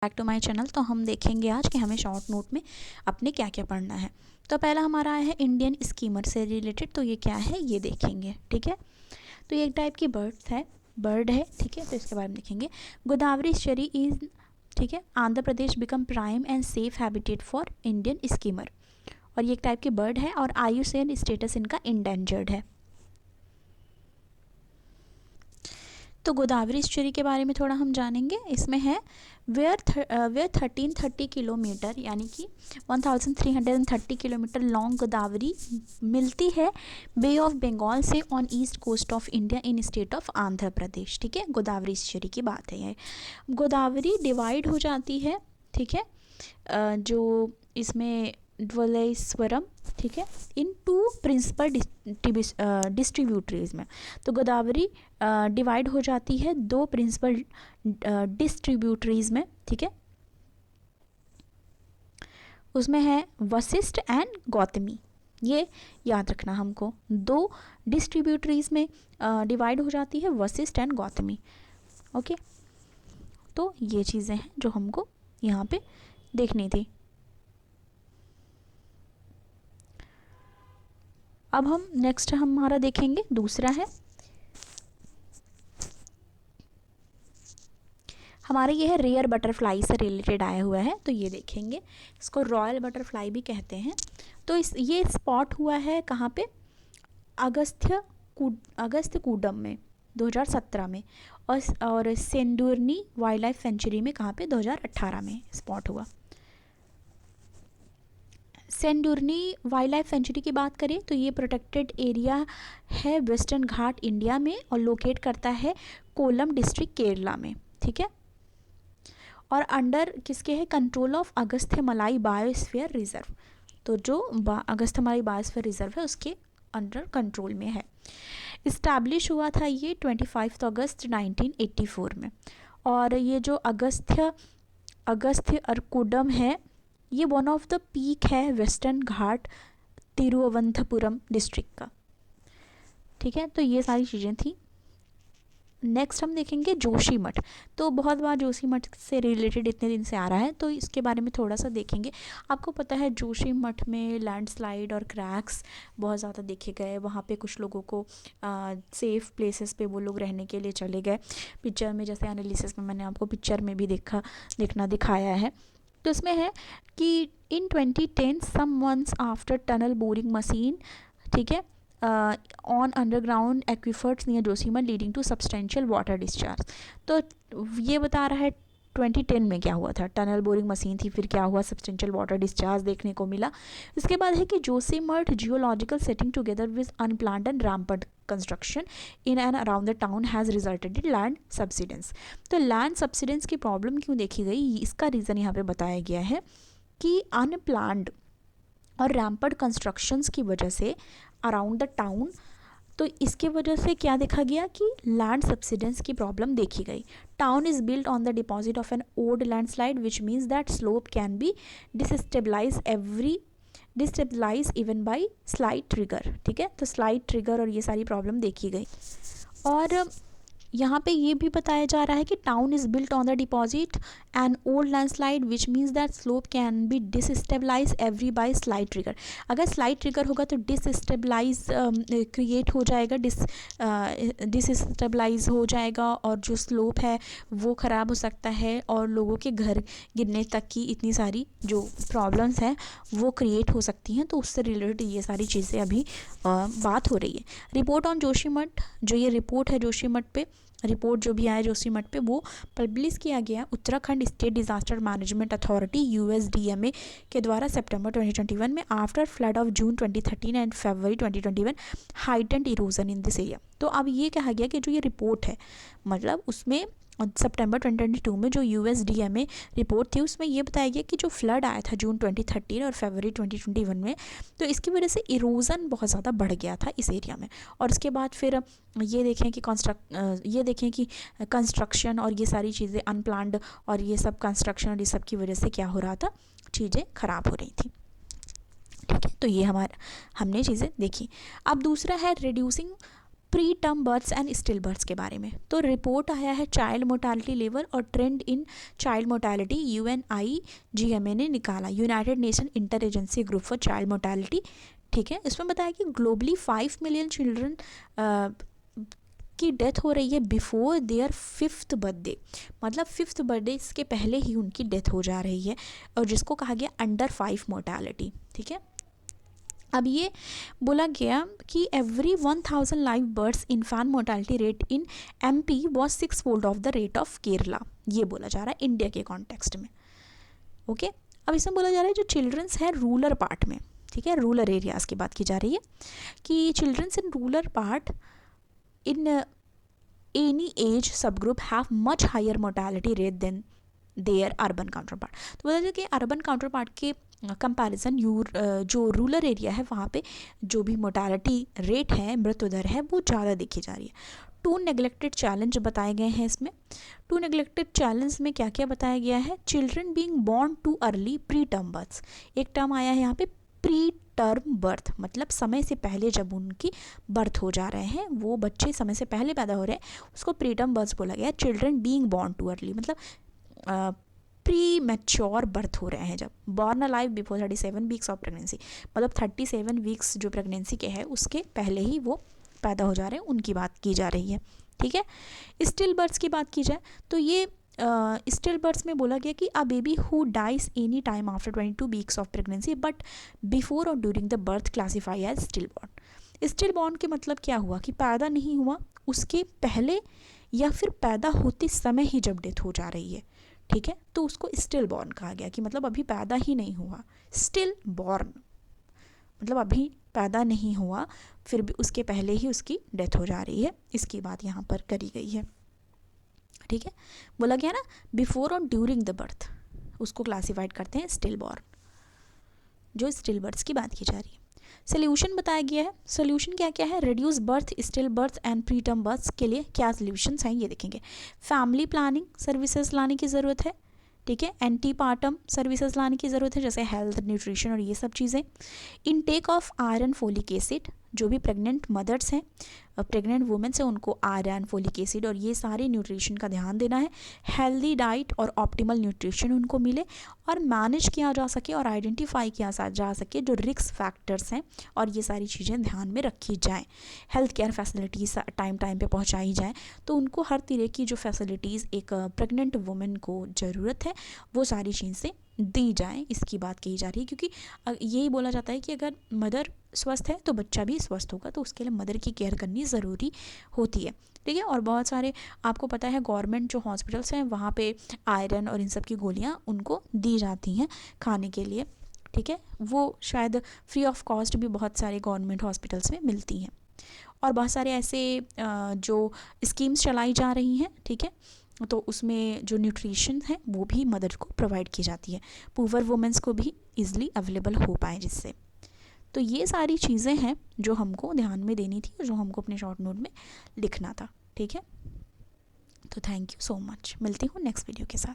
Back to my channel. तो हम देखेंगे आज कि हमें शॉर्ट नोट में अपने क्या क्या पढ़ना है। तो पहला हमारा है इंडियन स्कीमर से रिलेटेड। तो ये क्या है ये देखेंगे, ठीक है। तो ये एक टाइप की बर्ड है, ठीक है। तो इसके बारे में देखेंगे। गोदावरी शरी इज, ठीक है, Andhra Pradesh become prime and safe habitat for Indian skimmer. और ये एक टाइप की बर्ड है और IUCN स्टेटस इनका इंडेंजर्ड है। तो गोदावरी स्टोरी के बारे में थोड़ा हम जानेंगे। इसमें है वेयर 1330 किलोमीटर यानी कि 1330 किलोमीटर लॉन्ग गोदावरी मिलती है बे ऑफ बंगाल से on east coast of India in state of Andhra Pradesh, ठीक है। गोदावरी स्टोरी की बात है ये। गोदावरी डिवाइड हो जाती है, ठीक है, जो इसमें ड्वलेश्वरम, ठीक है, इन टू प्रिंसिपल डिस्ट्रीब्यूटरीज में। तो गोदावरी डिवाइड हो जाती है दो प्रिंसिपल डिस्ट्रीब्यूटरीज में, ठीक है। उसमें है वशिष्ठ एंड गौतमी। ये याद रखना हमको, दो डिस्ट्रीब्यूटरीज में डिवाइड हो जाती है वशिष्ठ एंड गौतमी, ओके। तो ये चीज़ें हैं जो हमको यहाँ पे देखनी थी। अब हम नेक्स्ट हमारा देखेंगे, दूसरा है हमारा ये है रेयर बटरफ्लाई से रिलेटेड आया हुआ है। तो ये देखेंगे, इसको रॉयल बटरफ्लाई भी कहते हैं। तो ये स्पॉट हुआ है कहाँ पे, अगस्त्यकूडम में 2017 में, और सेंडुरनी वाइल्ड लाइफ सेंचुरी में कहाँ पे 2018 में स्पॉट हुआ। सेंडुरनी वाइल्ड लाइफ सेंचुरी की बात करें तो ये प्रोटेक्टेड एरिया है वेस्टर्न घाट इंडिया में और लोकेट करता है कोल्लम डिस्ट्रिक्ट केरला में, ठीक है। और अंडर किसके है, control of Agasthyamalai biosphere reserve. तो जो अगस्थ्यमलाई बायोस्फीयर रिजर्व है उसके अंडर कंट्रोल में है। इस्टेब्लिश हुआ था ये 25 अगस्त 1984 में। और ये जो अगस्त्यकूडम है ये वन ऑफ द पीक है वेस्टर्न घाट तिरुवनंतपुरम डिस्ट्रिक्ट का, ठीक है। तो ये सारी चीज़ें थी। नेक्स्ट हम देखेंगे जोशीमठ। तो बहुत बार जोशीमठ से रिलेटेड इतने दिन से आ रहा है तो इसके बारे में थोड़ा सा देखेंगे। आपको पता है जोशीमठ में लैंडस्लाइड और क्रैक्स बहुत ज़्यादा देखे गए। वहाँ पे कुछ लोगों को सेफ़ प्लेसेस पे वो लोग रहने के लिए चले गए। पिक्चर में जैसे एनालिसिस में मैंने आपको पिक्चर में भी दिखाया है। तो इसमें है कि in 2010 some months after tunnel boring machine, ठीक है, on underground aquifers near Joshimath leading to substantial water discharge. तो ये बता रहा है 2010 में क्या हुआ था, टनल बोरिंग मशीन थी, फिर क्या हुआ, सब्सटेंशियल वाटर डिस्चार्ज देखने को मिला। इसके बाद है कि Joshimath geological setting together with unplanned and रैम्पंट construction in and around the town has resulted in land subsidence. तो लैंड सब्सिडेंस की प्रॉब्लम क्यों देखी गई, इसका रीज़न यहाँ पे बताया गया है कि अनप्लान्ड और रैम्पंट कंस्ट्रक्शंस की वजह से अराउंड द टाउन, तो इसके वजह से क्या देखा गया कि लैंड सब्सिडेंस की प्रॉब्लम देखी गई। Town is built on the deposit of an old landslide which means that slope can B destabilise even by slide trigger, ठीक है। तो स्लाइड ट्रिगर और ये सारी प्रॉब्लम देखी गई। और यहाँ पे ये भी बताया जा रहा है कि town is built on the deposit and old landslide which means that slope can be destabilise every by slide trigger. अगर स्लाइड ट्रिगर होगा तो डिसस्टेबलाइज क्रिएट हो जाएगा, डिसस्टेबलाइज हो जाएगा और जो स्लोप है वो ख़राब हो सकता है और लोगों के घर गिरने तक की इतनी सारी जो प्रॉब्लम्स हैं वो क्रिएट हो सकती हैं। तो उससे रिलेटेड ये सारी चीज़ें अभी बात हो रही है। रिपोर्ट ऑन जोशीमठ, जो ये रिपोर्ट है जोशीमठ पे, रिपोर्ट जो भी आया जोशीमठ पे वो पब्लिश किया गया Uttarakhand state disaster management authority USDMA के द्वारा सितंबर 2021 में after flood of June 2013 and February 2021 heightened erosion in this area. तो अब ये कहा गया कि जो ये रिपोर्ट है मतलब उसमें सितंबर 2022 में जो USDMA रिपोर्ट थी उसमें ये बताया गया कि जो फ्लड आया था जून 2013 और फरवरी 2021 में, तो इसकी वजह से इरोज़न बहुत ज़्यादा बढ़ गया था इस एरिया में। और उसके बाद फिर ये देखें कि कंस्ट्रक्शन और ये सारी चीज़ें अनप्लान्ड और ये सब कंस्ट्रक्शन और ये सब की वजह से क्या हो रहा था, चीज़ें ख़राब हो रही थी, ठीक है। तो ये हमने चीज़ें देखी। अब दूसरा है reducing preterm births and stillbirths के बारे में। तो रिपोर्ट आया है चाइल्ड मोर्टालिटी लेवल और trend in child mortality, UNIGMA ने निकाला, United Nation interagency group for child mortality. ठीक है, इसमें बताया कि ग्लोबली 5 मिलियन चिल्ड्रन की डेथ हो रही है बिफोर देयर 5th बर्थडे, मतलब 5th बर्थडे के पहले ही उनकी डेथ हो जा रही है, और जिसको कहा गया अंडर 5 मोर्टालिटी। ठीक है, अब ये बोला गया कि every 1000 live births infant mortality rate in MP was 6-fold of the rate of Kerala, ये बोला जा रहा है इंडिया के कॉन्टेक्स्ट में। ओके, अब इसमें बोला जा रहा है जो चिल्ड्रंस है रूरल पार्ट में, ठीक है, रूरल एरियाज़ की बात की जा रही है कि children's in rural part in any age subgroup have much higher mortality rate than their urban counterpart। तो बोला जाए कि अर्बन काउंटरपार्ट के कंपैरिजन जो रूरल एरिया है वहाँ पे जो भी मोर्टालिटी रेट है, मृत्यु दर है, वो ज़्यादा देखी जा रही है। 2 नेग्लेक्टेड चैलेंज बताए गए हैं इसमें। 2 नेग्लेक्टेड चैलेंज में क्या क्या बताया गया है? Children being born too early, preterm births, एक टर्म आया है यहाँ पे प्री टर्म बर्थ, मतलब समय से पहले जब उनकी बर्थ हो जा रहे हैं, वो बच्चे समय से पहले पैदा हो रहे हैं, उसको प्री टर्म बर्थ बोला गया। Children being born too early मतलब प्री मैच्योर बर्थ हो रहे हैं जब, born alive before 37 weeks of pregnancy, मतलब 37 वीक्स जो प्रेगनेंसी के हैं उसके पहले ही वो पैदा हो जा रहे हैं, उनकी बात की जा रही है। ठीक है, स्टिल बर्थ्स की बात की जाए तो ये स्टिल बर्थ्स में बोला गया कि a baby who dies any time after 22 weeks of pregnancy but before और during the birth classify as stillborn. Stillborn के मतलब क्या हुआ कि पैदा नहीं हुआ, उसके पहले या फिर पैदा होते समय ही जब डेथ हो जा रही है। ठीक है, तो उसको स्टिल बॉर्न कहा गया कि मतलब अभी पैदा ही नहीं हुआ, स्टिल बॉर्न मतलब अभी पैदा नहीं हुआ फिर भी उसके पहले ही उसकी डेथ हो जा रही है, इसकी बात यहाँ पर करी गई है। ठीक है, बोला गया ना बिफोर और ड्यूरिंग द बर्थ, उसको क्लासिफाइड करते हैं स्टिल बॉर्न, जो स्टिल बर्थ्स की बात की जा रही है। सोल्यूशन बताया गया है, सोल्यूशन क्या क्या है? Reduce birth, stillbirth and preterm births के लिए क्या सोल्यूशंस हैं ये देखेंगे। फैमिली प्लानिंग सर्विसेज लाने की ज़रूरत है। ठीक है, एंटीपार्टम सर्विसेज लाने की ज़रूरत है, जैसे हेल्थ, न्यूट्रिशन और ये सब चीज़ें। Intake of iron, folic acid, जो भी प्रेग्नेंट मदर्स हैं, प्रेग्नेंट वुमेन्स हैं, उनको आयरन, फोलिक एसिड और ये सारे न्यूट्रिशन का ध्यान देना है। हेल्दी डाइट और ऑप्टिमल न्यूट्रिशन उनको मिले और मैनेज किया जा सके और आइडेंटिफाई किया जा सके जो रिस्क फैक्टर्स हैं, और ये सारी चीज़ें ध्यान में रखी जाएँ। Health care facilities time time पे पहुंचाई जाए, तो उनको हर तरह की जो फैसिलिटीज़ एक प्रेग्नेंट वुमेन को ज़रूरत है वो सारी चीज़ें दी जाएँ, इसकी बात कही जा रही है। क्योंकि यही बोला जाता है कि अगर मदर स्वस्थ है तो बच्चा भी स्वस्थ होगा, तो उसके लिए मदर की केयर करनी ज़रूरी होती है। ठीक है, और बहुत सारे आपको पता है गवर्नमेंट जो हॉस्पिटल्स हैं वहाँ पे आयरन और इन सब की गोलियाँ उनको दी जाती हैं खाने के लिए। ठीक है, वो शायद फ्री ऑफ कॉस्ट भी बहुत सारे गवर्नमेंट हॉस्पिटल्स में मिलती हैं, और बहुत सारे ऐसे जो स्कीम्स चलाई जा रही हैं। ठीक है, तो उसमें जो न्यूट्रिशन है वो भी मदर को प्रोवाइड की जाती है, पुअर वुमेन्स को भी ईज़िली अवेलेबल हो पाए जिससे। तो ये सारी चीज़ें हैं जो हमको ध्यान में देनी थी, जो हमको अपने शॉर्ट नोट में लिखना था। ठीक है, तो थैंक यू सो मच, मिलती हूँ नेक्स्ट वीडियो के साथ।